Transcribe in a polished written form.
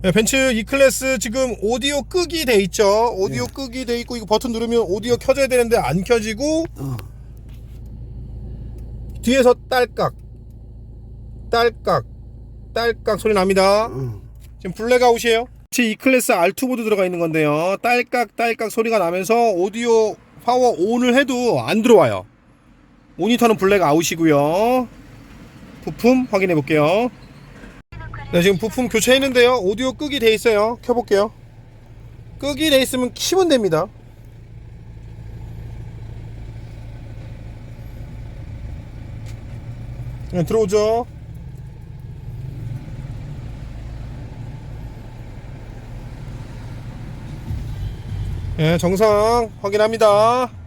네, 벤츠 E클래스 지금 오디오 끄기 돼 있죠. 오디오 끄기 돼 있고, 이거 버튼 누르면 오디오 켜져야 되는데 안 켜지고, 뒤에서 딸깍 딸깍 딸깍 소리 납니다. 지금 블랙아웃이에요. E클래스 R2 보드 들어가 있는 건데요, 딸깍 딸깍 소리가 나면서 오디오 파워 온을 해도 안 들어와요. 모니터는 블랙아웃이고요. 부품 확인해 볼게요. 네, 지금 부품 교체했는데요, 오디오 끄기 돼 있어요. 켜볼게요. 끄기 돼 있으면 키면 됩니다. 네, 들어오죠. 네, 정상 확인합니다.